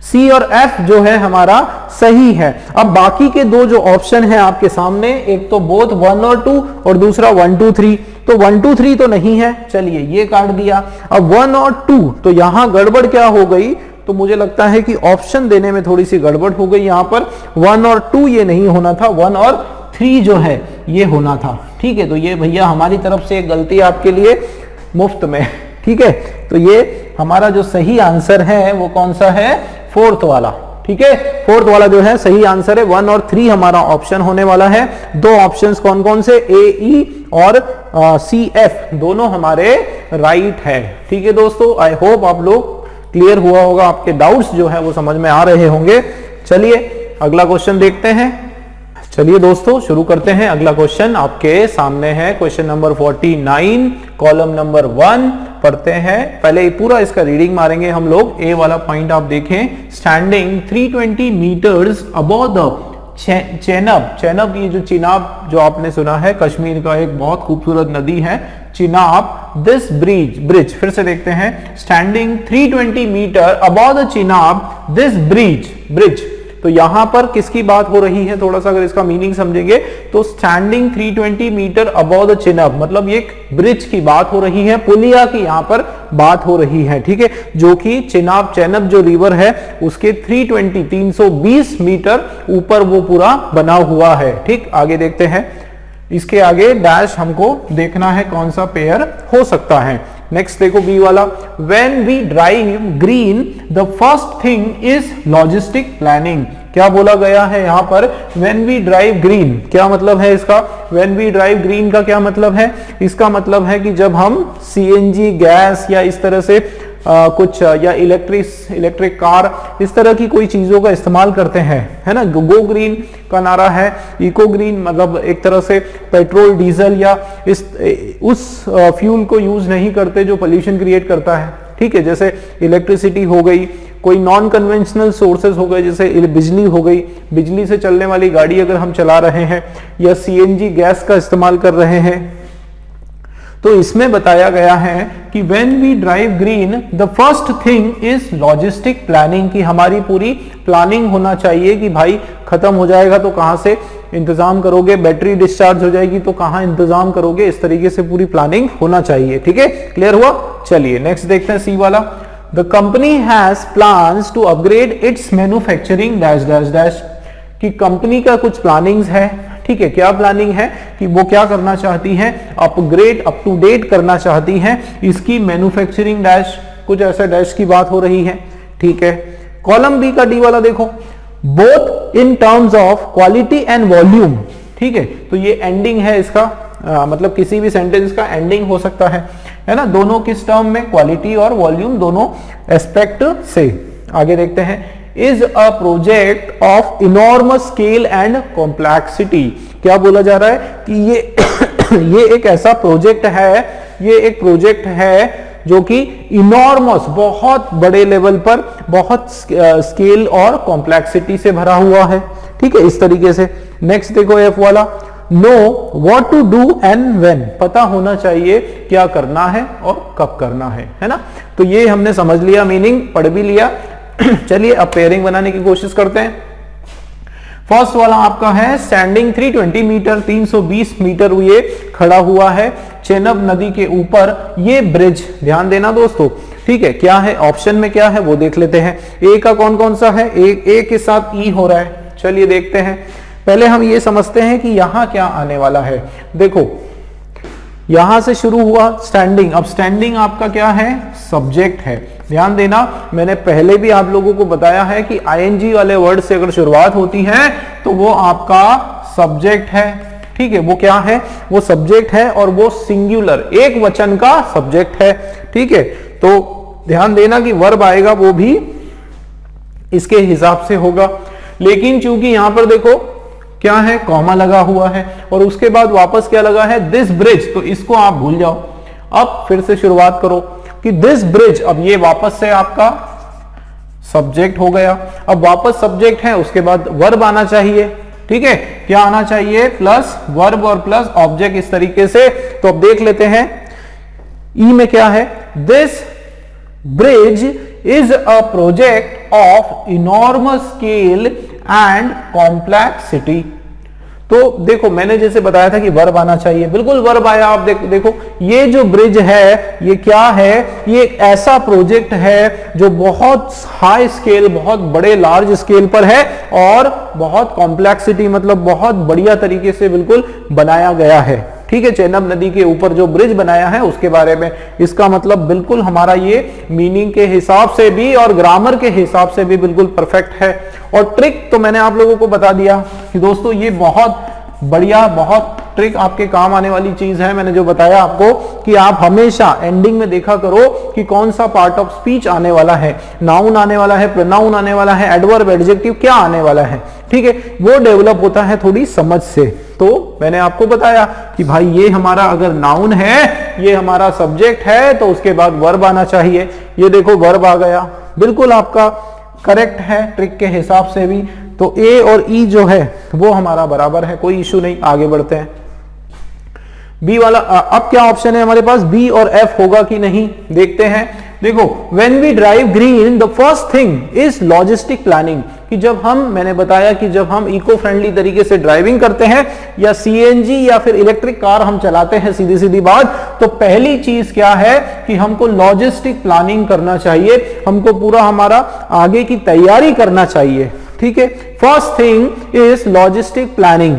सी और एफ जो है हमारा सही है। अब बाकी के दो जो ऑप्शन है आपके सामने, एक तो बोथ 1 और 2 और दूसरा 1 2 3, तो 1 2 3 तो नहीं है, चलिए ये काट दिया। अब 1 और 2, तो यहां गड़बड़ क्या हो गई, तो मुझे लगता है कि ऑप्शन देने में थोड़ी सी गड़बड़ हो गई। यहां पर 1 और 2 ये नहीं होना था, 1 और 3 जो है ये होना था। ठीक है, तो ये भैया हमारी तरफ से एक गलती आपके लिए मुफ्त में। ठीक है, तो ये हमारा जो सही आंसर है वो कौन सा है, फोर्थ वाला। ठीक है, फोर्थ वाला जो है सही आंसर है। 1 और 3 हमारा ऑप्शन होने वाला है। दो ऑप्शंस कौन कौन से, ए ई और सी एफ, दोनों हमारे राइट है। ठीक है दोस्तों, आई होप आप लोग क्लियर हुआ होगा, आपके डाउट्स जो है वो समझ में आ रहे होंगे। चलिए अगला क्वेश्चन देखते हैं। चलिए दोस्तों शुरू करते हैं। अगला क्वेश्चन आपके सामने है, क्वेश्चन नंबर 49, कॉलम नंबर 1 पढ़ते हैं। पहले पूरा इसका रीडिंग मारेंगे हम लोग। ए वाला पॉइंट आप देखें, standing 320 metres above the Chenab. Chenab, ये जो चिनाब जो आपने सुना है, कश्मीर का एक बहुत खूबसूरत नदी है चिनाब। दिस ब्रिज फिर से देखते हैं, standing 320 metre above the Chenab this bridge. तो यहां पर किसकी बात हो रही है, थोड़ा सा अगर इसका मीनिंग समझेंगे तो standing 320 metre above the Chenab मतलब ये ब्रिज की बात हो रही है, पुलिया की यहां पर बात हो रही है। ठीक है, जो कि चेनाब जो रिवर है उसके 320 मीटर ऊपर वो पूरा बना हुआ है। ठीक, आगे देखते हैं। इसके आगे डैश हमको देखना है कौन सा पेयर हो सकता है। नेक्स्ट देखो बी वाला, when we drive green the first thing is logistic planning. क्या बोला गया है यहां पर, व्हेन वी ड्राइव ग्रीन, क्या मतलब है इसका, व्हेन वी ड्राइव ग्रीन का क्या मतलब है, इसका मतलब है कि जब हम सीएनजी गैस या इस तरह से कुछ या इलेक्ट्रिक कार इस तरह की कोई चीजों का इस्तेमाल करते हैं, है ना। गो ग्रीन का नारा है, इको ग्रीन मतलब एक तरह से पेट्रोल डीजल या उस फ्यूल को यूज नहीं करते जो पोल्यूशन क्रिएट करता है। ठीक है, जैसे इलेक्ट्रिसिटी हो गई, कोई नॉन कन्वेंशनल सोर्सेज हो गए, जैसे बिजली हो गई, बिजली से चलने वाली गाड़ी अगर हम चला रहे हैं या सीएनजी गैस का इस्तेमाल कर रहे हैं। तो इसमें बताया गया है कि when we drive green the first thing is logistic planning, की हमारी पूरी प्लानिंग होना चाहिए कि भाई खत्म हो जाएगा तो कहां से इंतजाम करोगे, बैटरी डिस्चार्ज हो जाएगी तो कहां इंतजाम करोगे, इस तरीके से पूरी प्लानिंग होना चाहिए। ठीक है, क्लियर हुआ। चलिए नेक्स्ट देखते हैं सी वाला, the company has plans to upgrade its manufacturing dash dash dash, कि कंपनी का कुछ प्लानिंग्स है। ठीक है, क्या प्लानिंग है कि वो क्या करना चाहती है, अपग्रेड अप टू डेट करना चाहती है इसकी मैन्युफैक्चरिंग डैश, कुछ ऐसा डैश की बात हो रही है। ठीक है, कॉलम बी का डी वाला देखो, both in terms of quality and volume. ठीक है, तो ये एंडिंग है इसका, मतलब किसी भी सेंटेंस का एंडिंग हो सकता है ना, दोनों किस टर्म में, क्वालिटी और वॉल्यूम दोनों एस्पेक्ट से। आगे देखते हैं, is a project of enormous scale and complexity. क्या बोला जा रहा है कि ये एक ऐसा प्रोजेक्ट है, ये एक प्रोजेक्ट है जो कि इनॉर्मस बहुत बड़े लेवल पर, बहुत स्केल और कॉम्प्लेक्सिटी से भरा हुआ है। ठीक है, इस तरीके से। नेक्स्ट देखो एफ वाला, know what to do and when, पता होना चाहिए क्या करना है और कब करना है ना। तो ये हमने समझ लिया, मीनिंग पढ़ भी लिया। चलिए अब पेयरिंग बनाने की कोशिश करते हैं। फर्स्ट वाला आपका है, स्टैंडिंग 320 मीटर 320 मीटर ये खड़ा हुआ है चेनाब नदी के ऊपर, ये ब्रिज। ध्यान देना दोस्तों, ठीक है, क्या है ऑप्शन में, क्या है वो देख लेते हैं। ए का कौन कौन सा है, ए के साथ ई हो रहा है। चलिए देखते हैं, पहले हम ये समझते हैं कि यहां क्या आने वाला है। देखो यहां से शुरू हुआ स्टैंडिंग, अब स्टैंडिंग आपका क्या है, सब्जेक्ट है। ध्यान देना, मैंने पहले भी आप लोगों को बताया है कि आईएनजी वाले वर्ड से अगर शुरुआत होती है तो वो आपका सब्जेक्ट है। ठीक है, वो क्या है, वो सब्जेक्ट है और वो सिंगुलर एक वचन का सब्जेक्ट है। ठीक है, तो ध्यान देना कि वर्ब आएगा वो भी इसके हिसाब से होगा, लेकिन चूंकि यहां पर देखो क्या है, कॉमा लगा हुआ है और उसके बाद वापस क्या लगा है, दिस ब्रिज, तो इसको आप भूल जाओ। अब फिर से शुरुआत करो कि दिस ब्रिज, अब ये वापस से आपका सब्जेक्ट हो गया। अब वापस सब्जेक्ट है, उसके बाद वर्ब आना चाहिए। ठीक है, क्या आना चाहिए, प्लस वर्ब और प्लस ऑब्जेक्ट, इस तरीके से। तो अब देख लेते हैं ई में क्या है, this bridge is a project of enormous scale and complexity. तो देखो मैंने जैसे बताया था कि वर्ब आना चाहिए, बिल्कुल वर्ब आया। आप देखो ये जो ब्रिज है ये क्या है, ये एक ऐसा प्रोजेक्ट है जो बहुत हाई स्केल, बहुत बड़े लार्ज स्केल पर है और बहुत कॉम्प्लेक्सिटी मतलब बहुत बढ़िया तरीके से बिल्कुल बनाया गया है। ठीक है, चेनाब नदी के ऊपर जो ब्रिज बनाया है उसके बारे में। इसका मतलब बिल्कुल हमारा ये मीनिंग के हिसाब से भी और ग्रामर के हिसाब से भी बिल्कुल परफेक्ट है। और ट्रिक तो मैंने आप लोगों को बता दिया कि दोस्तों ये बहुत बढ़िया, बहुत ट्रिक आपके काम आने वाली चीज है। मैंने जो बताया आपको कि आप हमेशा एंडिंग में देखा करो कि कौन सा पार्ट ऑफ स्पीच आने वाला है, नाउन आने वाला है, प्रोनाउन आने वाला है, एडवर्ब, एडजेक्टिव क्या आने वाला है, ठीक है, वो डेवलप होता है थोड़ी समझ से। तो मैंने आपको बताया कि भाई ये हमारा अगर नाउन है, ये हमारा सब्जेक्ट है, तो उसके बाद वर्ब आना चाहिए। ये देखो वर्ब आ गया, बिल्कुल आपका करेक्ट है ट्रिक के हिसाब से भी। तो ए और ई जो है वो हमारा बराबर है, कोई इशू नहीं। आगे बढ़ते हैं बी वाला। अब क्या ऑप्शन है हमारे पास, बी और एफ होगा कि नहीं देखते हैं। देखो when we drive green the first thing is logistic planning, कि जब हम, मैंने बताया कि जब हम इको फ्रेंडली तरीके से ड्राइविंग करते हैं या सीएनजी या फिर इलेक्ट्रिक कार हम चलाते हैं, सीधी सीधी बात, तो पहली चीज क्या है कि हमको लॉजिस्टिक प्लानिंग करना चाहिए, हमको पूरा हमारा आगे की तैयारी करना चाहिए, ठीक है। First thing is logistic planning.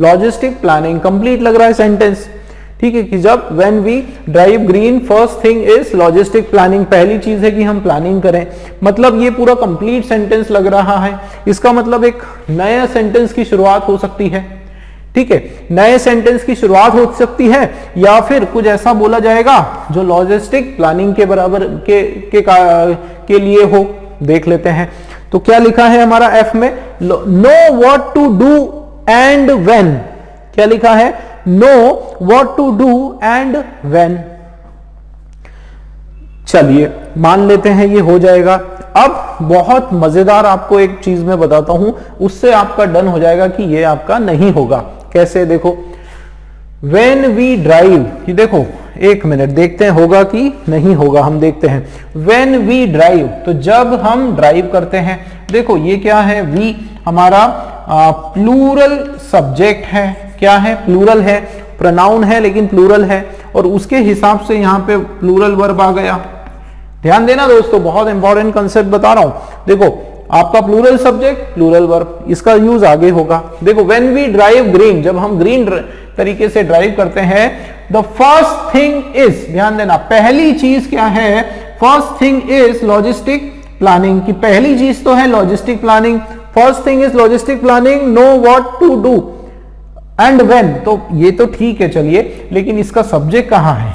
Logistic planning complete लग रहा है सेंटेंस, ठीक है, कि जब when we drive green first thing is logistic planning, पहली चीज है कि हम प्लानिंग करें। मतलब ये पूरा कंप्लीट सेंटेंस लग रहा है। इसका मतलब एक नया सेंटेंस की शुरुआत हो सकती है, ठीक है, नए सेंटेंस की शुरुआत हो सकती है, या फिर कुछ ऐसा बोला जाएगा जो लॉजिस्टिक प्लानिंग के बराबर के लिए हो। देख लेते हैं तो क्या लिखा है हमारा एफ में, know what to do and when. क्या लिखा है, know what to do and when. चलिए मान लेते हैं ये हो जाएगा। अब बहुत मजेदार आपको एक चीज मैं बताता हूं, उससे आपका डन हो जाएगा कि ये आपका नहीं होगा। कैसे, देखो व्हेन वी ड्राइव, कि देखो एक मिनट देखते हैं होगा कि नहीं होगा, हम देखते हैं। व्हेन वी ड्राइव, तो जब हम ड्राइव करते हैं, देखो ये क्या है, वी हमारा प्लूरल सब्जेक्ट है, क्या है, प्लूरल है, प्रोनाउन है लेकिन प्लूरल है, और उसके हिसाब से यहां पे प्लूरल वर्ब आ गया। ध्यान देना दोस्तों, बहुत इंपॉर्टेंट कंसेप्ट बता रहा हूं। देखो आपका प्लूरल सब्जेक्ट प्लूरल वर्ब, इसका यूज आगे होगा। देखो व्हेन वी ड्राइव ग्रीन, जब हम ग्रीन तरीके से ड्राइव करते हैं, द फर्स्ट थिंग इज, ध्यान देना पहली चीज क्या है, first thing is logistic planning, की पहली चीज तो है logistic planning. First thing is logistic planning, know what to do and when, तो ये तो ठीक है चलिए, लेकिन इसका सब्जेक्ट कहां है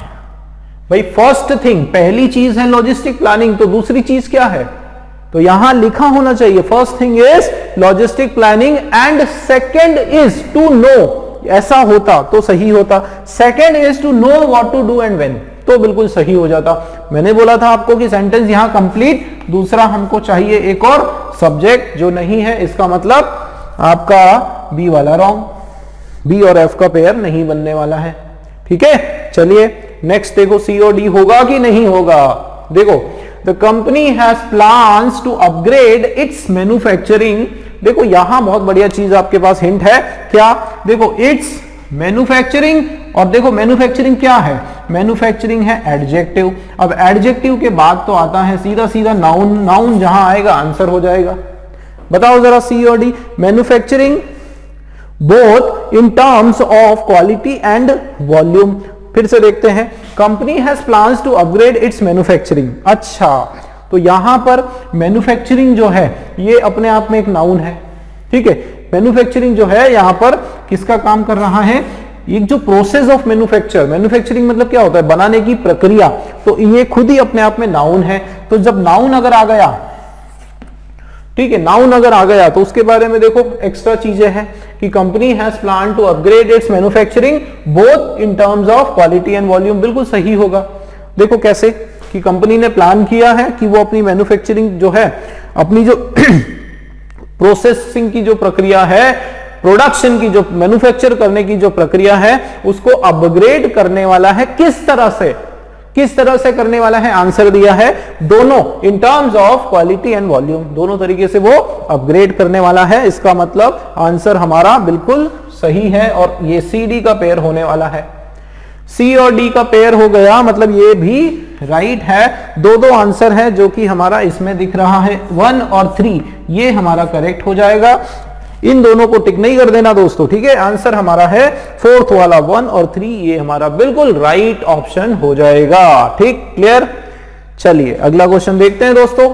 भाई। फर्स्ट थिंग पहली चीज है लॉजिस्टिक प्लानिंग, तो दूसरी चीज क्या है, तो यहां लिखा होना चाहिए first thing is logistic planning and second is to know. ऐसा होता तो सही होता, second is to know what to do and when, तो बिल्कुल सही हो जाता। मैंने बोला था आपको कि सेंटेंस यहां कंप्लीट, दूसरा हमको चाहिए एक और सब्जेक्ट जो नहीं है, इसका मतलब आपका बी वाला रॉन्ग, बी और एफ का पेयर नहीं बनने वाला है, ठीक है। चलिए नेक्स्ट देखो, सी और डी होगा कि नहीं होगा। देखो the company has plans to upgrade its manufacturing. देखो यहां बहुत बढ़िया चीज आपके पास हिंट है, क्या, देखो इट्स मैन्युफैक्चरिंग, और देखो मैन्युफैक्चरिंग क्या है, मैन्युफैक्चरिंग है एडजेक्टिव। अब एडजेक्टिव के बाद तो आता है सीधा सीधा नाउन, नाउन जहां आएगा आंसर हो जाएगा। बताओ जरा सी और D, manufacturing both in terms of quality and volume. फिर से देखते हैं, company has plans to upgrade its manufacturing. अच्छा, तो यहां पर मैन्युफैक्चरिंग जो है ये अपने आप में एक नाउन है, ठीक है। मैन्युफैक्चरिंग जो है यहां पर किसका काम कर रहा है, एक जो प्रोसेस ऑफ मैन्युफैक्चर, मैन्युफैक्चरिंग मतलब क्या होता है, बनाने की प्रक्रिया, तो ये खुद ही अपने आप में नाउन है। तो जब नाउन अगर आ गया, ठीक है, नाउन अगर आ गया तो उसके बारे में देखो एक्स्ट्रा चीजें हैं कि company has plan to upgrade its manufacturing both in terms of quality and volume, बिल्कुल सही होगा। देखो कैसे कि कंपनी ने प्लान किया है कि वो अपनी मैन्युफैक्चरिंग जो है, अपनी जो प्रोसेसिंग की जो प्रक्रिया है, प्रोडक्शन की जो मैन्युफैक्चर करने की जो प्रक्रिया है, उसको अपग्रेड करने वाला है। किस तरह से, किस तरह से करने वाला है, आंसर दिया है दोनों, इन terms of quality and volume, दोनों तरीके से वो अपग्रेड करने वाला है। इसका मतलब आंसर हमारा बिल्कुल सही है, और ये सी डी का पेयर होने वाला है। सी और डी का पेयर हो गया, मतलब ये भी राइट है। दो दो आंसर है जो कि हमारा इसमें दिख रहा है, 1 और 3, ये हमारा करेक्ट हो जाएगा। इन दोनों को टिक नहीं कर देना दोस्तों, ठीक है। आंसर हमारा है फोर्थ वाला 1 और 3, ये हमारा बिल्कुल राइट ऑप्शन हो जाएगा। ठीक, क्लियर। चलिए अगला क्वेश्चन देखते हैं दोस्तों।